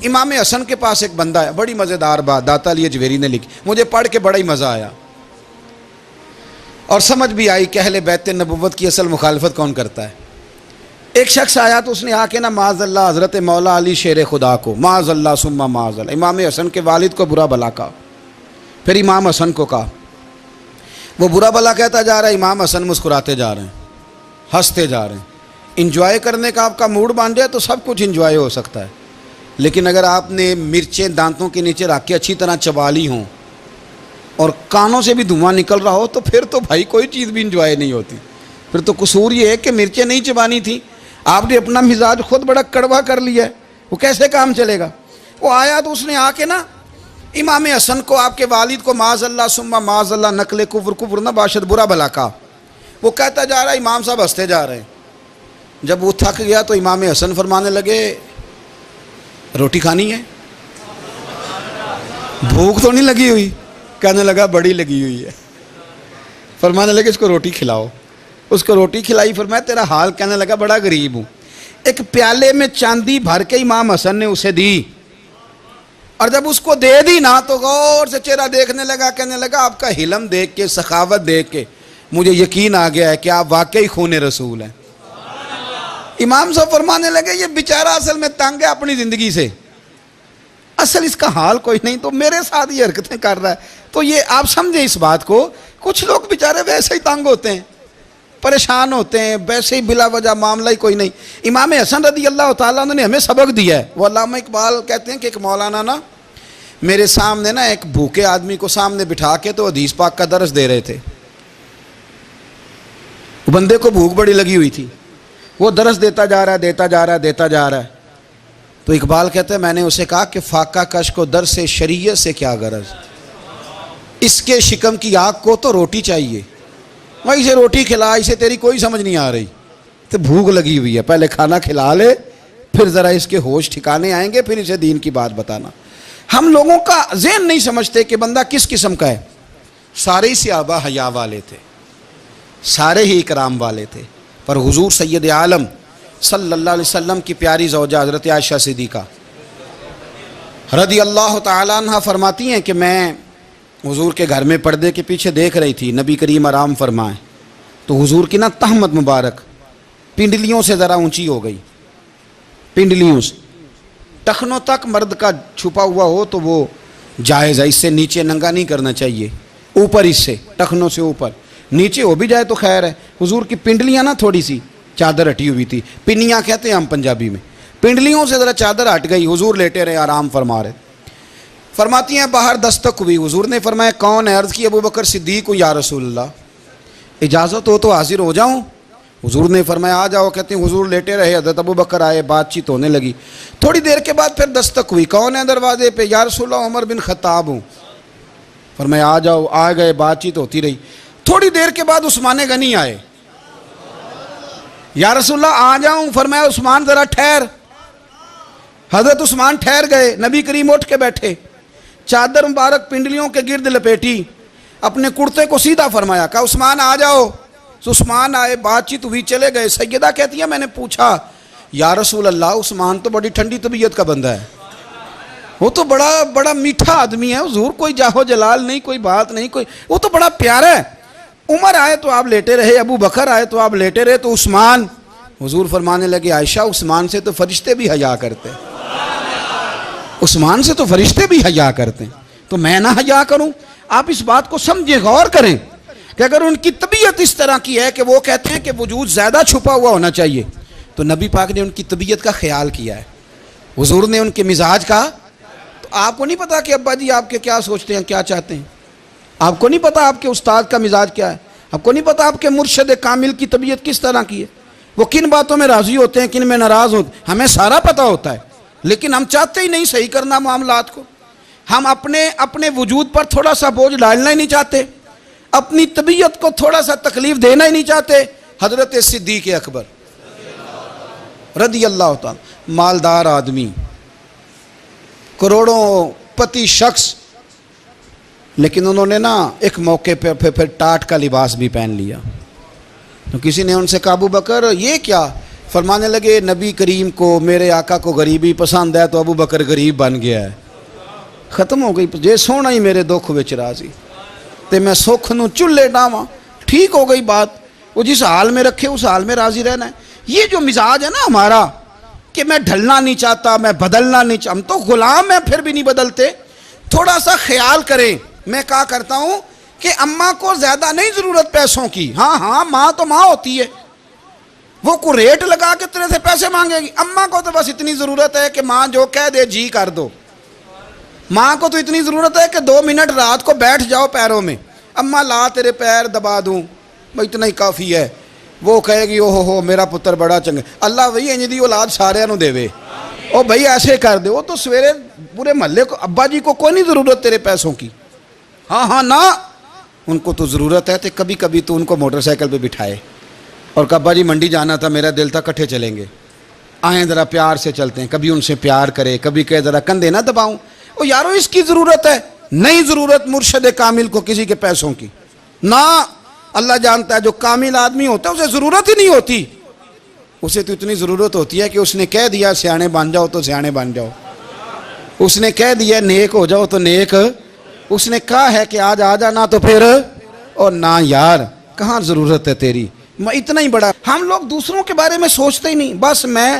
امام حسن کے پاس ایک بندہ ہے، بڑی مزیدار بات داتا علی اجویری نے لکھی، مجھے پڑھ کے بڑا ہی مزہ آیا اور سمجھ بھی آئی کہ اہل بیت نبوت کی اصل مخالفت کون کرتا ہے۔ ایک شخص آیا تو اس نے آ کے نا معاذ اللہ حضرت مولا علی شیر خدا کو، معاذ اللہ ثم معاذ اللہ، امام حسن کے والد کو برا بھلا کہا، پھر امام حسن کو کہا، وہ برا بھلا کہتا جا رہا ہے، امام حسن مسکراتے جا رہے ہیں، ہنستے جا رہے ہیں۔ انجوائے کرنے کا آپ کا موڈ بن جائے تو سب کچھ انجوائے ہو سکتا ہے، لیکن اگر آپ نے مرچیں دانتوں کے نیچے رکھ کے اچھی طرح چبا لی ہوں اور کانوں سے بھی دھواں نکل رہا ہو تو پھر تو بھائی کوئی چیز بھی انجوائے نہیں ہوتی، پھر تو قصور یہ ہے کہ مرچیں نہیں چبانی تھی، آپ نے اپنا مزاج خود بڑا کڑوا کر لیا ہے، وہ کیسے کام چلے گا۔ وہ آیا تو اس نے آ کے نا امام حسن کو، آپ کے والد کو، معاذ اللہ ثم معاذ اللہ نقل کفر نہ باشد، برا بھلا کہا۔ وہ کہتا جا رہا ہے، امام صاحب ہنستے جا رہے ہیں۔ جب وہ تھک گیا تو امام حسن فرمانے لگے، روٹی کھانی ہے؟ بھوک تو نہیں لگی ہوئی؟ کہنے لگا بڑی لگی ہوئی ہے۔ فرمانے لگے اس کو روٹی کھلاؤ، اس کو روٹی کھلائی، فرمایا تیرا حال؟ کہنے لگا بڑا غریب ہوں۔ ایک پیالے میں چاندی بھر کے امام حسن نے اسے دی، اور جب اس کو دے دی نا تو غور سے چہرہ دیکھنے لگا، کہنے لگا آپ کا حلم دیکھ کے، سخاوت دیکھ کے مجھے یقین آ گیا ہے کہ آپ واقعی خون رسول ہیں۔ امام صاحب فرمانے لگے یہ بیچارہ اصل میں تنگ ہے اپنی زندگی سے، اصل اس کا حال کوئی نہیں، تو میرے ساتھ یہ حرکتیں کر رہا ہے۔ تو یہ آپ سمجھیں اس بات کو، کچھ لوگ بیچارے ویسے ہی تنگ ہوتے ہیں، پریشان ہوتے ہیں، ویسے ہی بلا وجہ معاملہ ہی کوئی نہیں۔ امام حسن رضی اللہ تعالیٰ عنہ نے ہمیں سبق دیا ہے۔ وہ علامہ اقبال کہتے ہیں کہ ایک مولانا نا میرے سامنے نا ایک بھوکے آدمی کو سامنے بٹھا کے تو حدیث پاک کا درس دے رہے تھے۔ بندے کو بھوک بڑی لگی ہوئی تھی، وہ درس دیتا جا رہا ہے۔ تو اقبال کہتے ہیں میں نے اسے کہا کہ فاقہ کش کو درس شریعت سے کیا غرض، اس کے شکم کی آگ کو تو روٹی چاہیے، وہ اسے روٹی کھلا، اسے تیری کوئی سمجھ نہیں آ رہی، تو بھوک لگی ہوئی ہے، پہلے کھانا کھلا لے، پھر ذرا اس کے ہوش ٹھکانے آئیں گے، پھر اسے دین کی بات بتانا۔ ہم لوگوں کا ذہن نہیں سمجھتے کہ بندہ کس قسم کا ہے۔ سارے ہی صحابہ حیا والے تھے، سارے ہی اکرام والے تھے، پر حضور سید عالم صلی اللہ علیہ وسلم کی پیاری زوجہ حضرت عائشہ صدیقہ رضی اللہ تعالیٰ عنہ فرماتی ہیں کہ میں حضور کے گھر میں پردے کے پیچھے دیکھ رہی تھی، نبی کریم آرام فرمائیں، تو حضور کی نا تہمت مبارک پنڈلیوں سے ذرا اونچی ہو گئی، پنڈلیوں سے ٹخنوں تک مرد کا چھپا ہوا ہو تو وہ جائز ہے، اس سے نیچے ننگا نہیں کرنا چاہیے، اوپر اس سے ٹخنوں سے اوپر، نیچے ہو بھی جائے تو خیر ہے۔ حضور کی پنڈلیاں نا تھوڑی سی چادر ہٹی ہوئی تھی، پنیاں کہتے ہیں ہم پنجابی میں، پنڈلیوں سے ذرا چادر ہٹ گئی، حضور لیٹے رہے، آرام فرما رہے۔ فرماتی ہیں باہر دستک ہوئی، حضور نے فرمایا کون ہے؟ عرض کی ابو بکر صدیق ہوں یا رسول اللہ، اجازت ہو تو حاضر ہو جاؤں؟ حضور نے فرمایا آ جاؤ۔ کہتے ہیں حضور لیٹے رہے، حضرت ابو بکر آئے، بات چیت ہونے لگی، تھوڑی دیر کے بعد پھر دستک ہوئی، کون ہے دروازے پہ؟ یا رسول اللہ عمر بن خطاب ہوں۔ فرمایا آ جاؤ، آ گئے، بات چیت ہوتی رہی، تھوڑی دیر کے بعد عثمان غنی آئے، یا رسول اللہ آ جاؤں؟ فرمایا عثمان ذرا ٹھہر۔ حضرت عثمان ٹھہر گئے، نبی کریم اٹھ کے بیٹھے، چادر مبارک پنڈلیوں کے گرد لپیٹی، اپنے کرتے کو سیدھا فرمایا، کہا عثمان آ جاؤ۔ تو عثمان آئے، بات چیت ہوئی، چلے گئے۔ سیدہ کہتی ہے میں نے پوچھا یا رسول اللہ عثمان تو بڑی ٹھنڈی طبیعت کا بندہ ہے، وہ تو بڑا میٹھا آدمی ہے، حضور کوئی جاہو جلال نہیں، کوئی بات نہیں، کوئی، وہ تو بڑا پیارا ہے۔ عمر آئے تو آپ لیٹے رہے، ابو بکر آئے تو آپ لیٹے رہے، تو عثمان؟ حضور فرمانے لگے عائشہ عثمان سے تو فرشتے بھی حیا کرتے ہیں، عثمان سے تو فرشتے بھی حیا کرتے ہیں، تو میں نہ حیا کروں؟ آپ اس بات کو سمجھیں، غور کریں کہ اگر ان کی طبیعت اس طرح کی ہے کہ وہ کہتے ہیں کہ وجود زیادہ چھپا ہوا ہونا چاہیے، تو نبی پاک نے ان کی طبیعت کا خیال کیا ہے، حضور نے ان کے مزاج کا۔ تو آپ کو نہیں پتا کہ ابا جی آپ کے کیا سوچتے ہیں، کیا چاہتے ہیں؟ آپ کو نہیں پتا آپ کے استاد کا مزاج کیا ہے؟ آپ کو نہیں پتا آپ کے مرشد کامل کی طبیعت کس طرح کی ہے؟ وہ کن باتوں میں راضی ہوتے ہیں، کن میں ناراض ہوتے ہیں، ہمیں سارا پتا ہوتا ہے، لیکن ہم چاہتے ہی نہیں صحیح کرنا معاملات کو۔ ہم اپنے وجود پر تھوڑا سا بوجھ ڈالنا ہی نہیں چاہتے، اپنی طبیعت کو تھوڑا سا تکلیف دینا ہی نہیں چاہتے۔ حضرت صدیق اکبر رضی اللہ تعالی، مالدار آدمی، کروڑوں پتی شخص، لیکن انہوں نے نا ایک موقع پھر ٹاٹ کا لباس بھی پہن لیا۔ تو کسی نے ان سے کہا ابو بکر یہ کیا؟ فرمانے لگے نبی کریم کو میرے آقا کو غریبی پسند ہے تو ابو بکر غریب بن گیا ہے. ختم ہو گئی. جے سونا ہی میرے دکھ وچ راضی تے میں سکھ نو چلے ڈاواں. ٹھیک ہو گئی بات. وہ جس حال میں رکھے اس حال میں راضی رہنا ہے. یہ جو مزاج ہے نا ہمارا کہ میں ڈھلنا نہیں چاہتا, میں بدلنا نہیں چاہتا, ہم تو غلام ہیں پھر بھی نہیں بدلتے. تھوڑا سا خیال کریں. میں کہا کرتا ہوں کہ اماں کو زیادہ نہیں ضرورت پیسوں کی. ہاں ماں تو ماں ہوتی ہے, وہ کو ریٹ لگا کے تیرے سے پیسے مانگے گی. اماں کو تو بس اتنی ضرورت ہے کہ ماں جو کہہ دے جی کر دو. ماں کو تو اتنی ضرورت ہے کہ 2 منٹ رات کو بیٹھ جاؤ پیروں میں, اماں لا تیرے پیر دبا دوں, بھائی اتنا ہی کافی ہے. وہ کہے گی او ہو میرا پتر بڑا چنگا. اللہ وہی انج دی اولاد سارے نو دے وے. او بھائی ایسے کر دے. وہ تو سویرے پورے محلے کو ابا جی کو کوئی نہیں ضرورت تیرے پیسوں کی. ہاں نا, ان کو تو ضرورت ہے. تو کبھی کبھی تو ان کو موٹر سائیکل پہ بٹھائے اور کہ ابا جی منڈی جانا تھا, میرا دل تھا کٹھے چلیں گے, آئیں ذرا پیار سے چلتے ہیں. کبھی ان سے پیار کرے, کبھی کہے ذرا کندھے نہ دباؤں. او یارو اس کی ضرورت ہے, نہیں ضرورت مرشد کامل کو کسی کے پیسوں کی. نہ, اللہ جانتا ہے جو کامل آدمی ہوتا ہے اسے ضرورت ہی نہیں ہوتی. اسے تو اتنی ضرورت ہوتی ہے کہ اس نے کہہ دیا سیانے بن جاؤ تو سیانے بن جاؤ. اس نے کہہ دیا نیک ہو جاؤ تو نیک. اس نے کہا ہے کہ آج آ جانا تو پھر, اور نہ یار کہاں ضرورت ہے تیری. اتنا ہی بڑا ہم لوگ دوسروں کے بارے میں سوچتے ہی نہیں. بس میں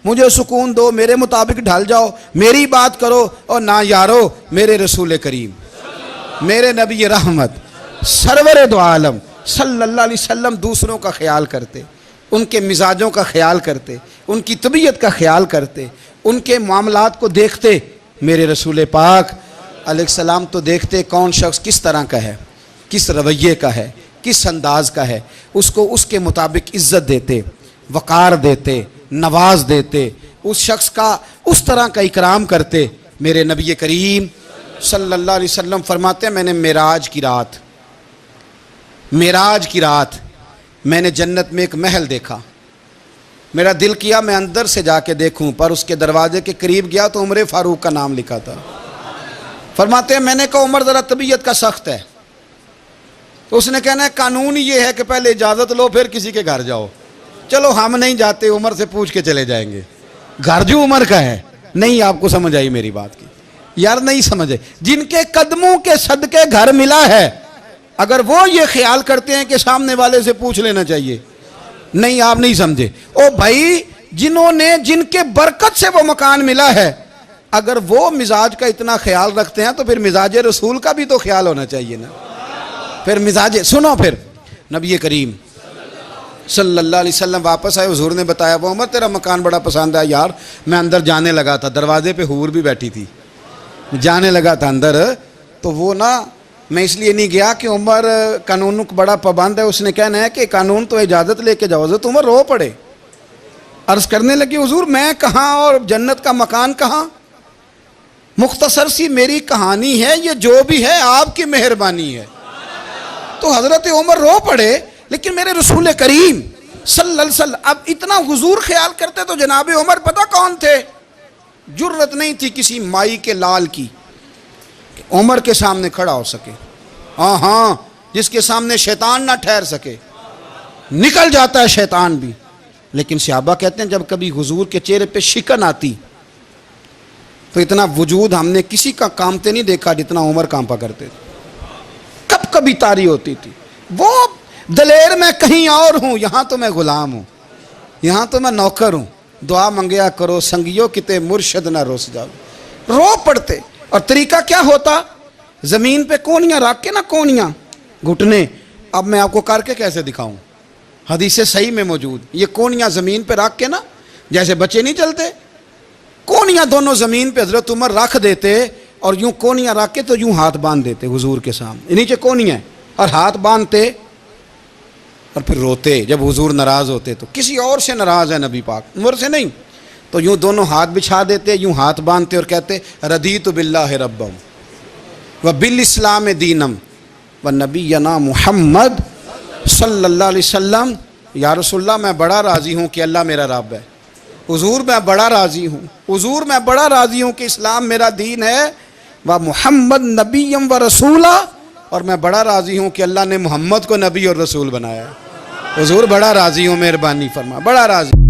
مجھے سکون دو, میرے مطابق ڈھل جاؤ, میری بات کرو. اور نہ یارو, میرے رسول کریم, میرے نبی رحمت سرور دو عالم صلی اللہ علیہ وسلم دوسروں کا خیال کرتے, ان کے مزاجوں کا خیال کرتے, ان کی طبیعت کا خیال کرتے, ان کے معاملات کو دیکھتے. میرے رسول پاک علیہ السلام تو دیکھتے کون شخص کس طرح کا ہے, کس رویے کا ہے, کس انداز کا ہے, اس کو اس کے مطابق عزت دیتے, وقار دیتے, نواز دیتے, اس شخص کا اس طرح کا اکرام کرتے. میرے نبی کریم صلی اللہ علیہ وسلم فرماتے ہیں میں نے معراج کی رات میں نے جنت میں ایک محل دیکھا. میرا دل کیا میں اندر سے جا کے دیکھوں, پر اس کے دروازے کے قریب گیا تو عمر فاروق کا نام لکھا تھا. فرماتے ہیں میں نے کہا عمر ذرا طبیعت کا سخت ہے. تو اس نے کہنا ہے قانون یہ ہے کہ پہلے اجازت لو پھر کسی کے گھر جاؤ. چلو ہم نہیں جاتے, عمر سے پوچھ کے چلے جائیں گے. گھر جو عمر کا ہے. نہیں آپ کو سمجھ آئی میری بات کی یار, نہیں سمجھے. جن کے قدموں کے صدقے گھر ملا ہے, اگر وہ یہ خیال کرتے ہیں کہ سامنے والے سے پوچھ لینا چاہیے, نہیں آپ نہیں سمجھے. او بھائی جن کے برکت سے وہ مکان ملا ہے, اگر وہ مزاج کا اتنا خیال رکھتے ہیں تو پھر مزاج رسول کا بھی تو خیال ہونا چاہیے نا. پھر مزاج سنو. پھر نبی کریم صلی اللہ علیہ وسلم واپس آئے. حضور نے بتایا وہ عمر تیرا مکان بڑا پسند ہے. یار میں اندر جانے لگا تھا, دروازے پہ حور بھی بیٹھی تھی, جانے لگا تھا اندر, تو وہ نا میں اس لیے نہیں گیا کہ عمر قانون کو بڑا پابند ہے. اس نے کہنا ہے کہ قانون تو اجازت لے کے جاؤ. حضرت عمر رو پڑے, عرض کرنے لگی حضور میں کہاں اور جنت کا مکان کہاں. مختصر سی میری کہانی ہے, یہ جو بھی ہے آپ کی مہربانی ہے. تو حضرت عمر رو پڑے. لیکن میرے رسول کریم صلی اللہ علیہ وسلم اب اتنا حضور خیال کرتے تو جناب عمر پتہ کون تھے. جرت نہیں تھی کسی مائی کے لال کی کہ عمر کے سامنے کھڑا ہو سکے. ہاں جس کے سامنے شیطان نہ ٹھہر سکے. نکل جاتا ہے شیطان بھی. لیکن صحابہ کہتے ہیں جب کبھی حضور کے چہرے پہ شکن آتی تو اتنا وجود ہم نے کسی کا کامتے نہیں دیکھا جتنا عمر کانپا کرتے تھے. کب کبھی تاری ہوتی تھی. وہ دلیر میں کہیں اور ہوں, یہاں تو میں غلام ہوں, یہاں تو میں نوکر ہوں. دعا منگیا کرو سنگیو کتے مرشد نہ روس جاؤ. رو پڑتے. اور طریقہ کیا ہوتا, زمین پہ کونیاں رکھ کے نا, کونیاں گھٹنے, اب میں آپ کو کر کے کیسے دکھاؤں, حدیث صحیح میں موجود. یہ کونیاں زمین پہ رکھ کے نا, جیسے بچے نہیں چلتے, کونیاں دونوں زمین پہ حضرت عمر رکھ دیتے اور یوں کونیاں رکھ کے تو یوں ہاتھ باندھ دیتے حضور کے سامنے, نیچے کونیاں اور ہاتھ باندھتے اور پھر روتے. جب حضور ناراض ہوتے تو کسی اور سے ناراض ہے نبی پاک, عمر سے نہیں, تو یوں دونوں ہاتھ بچھا دیتے, یوں ہاتھ باندھتے اور کہتے رضیت باللہ ربم و بالاسلام دینم و نبینا محمد صلی اللہ علیہ وسلم. یا رسول اللہ میں بڑا راضی ہوں کہ اللہ میرا رب ہے. حضور میں بڑا راضی ہوں, حضور میں بڑا راضی ہوں کہ اسلام میرا دین ہے. و محمد نبیم و رسولہ, اور میں بڑا راضی ہوں کہ اللہ نے محمد کو نبی اور رسول بنایا ہے. حضور بڑا راضی ہوں، مہربانی فرما، بڑا راضی.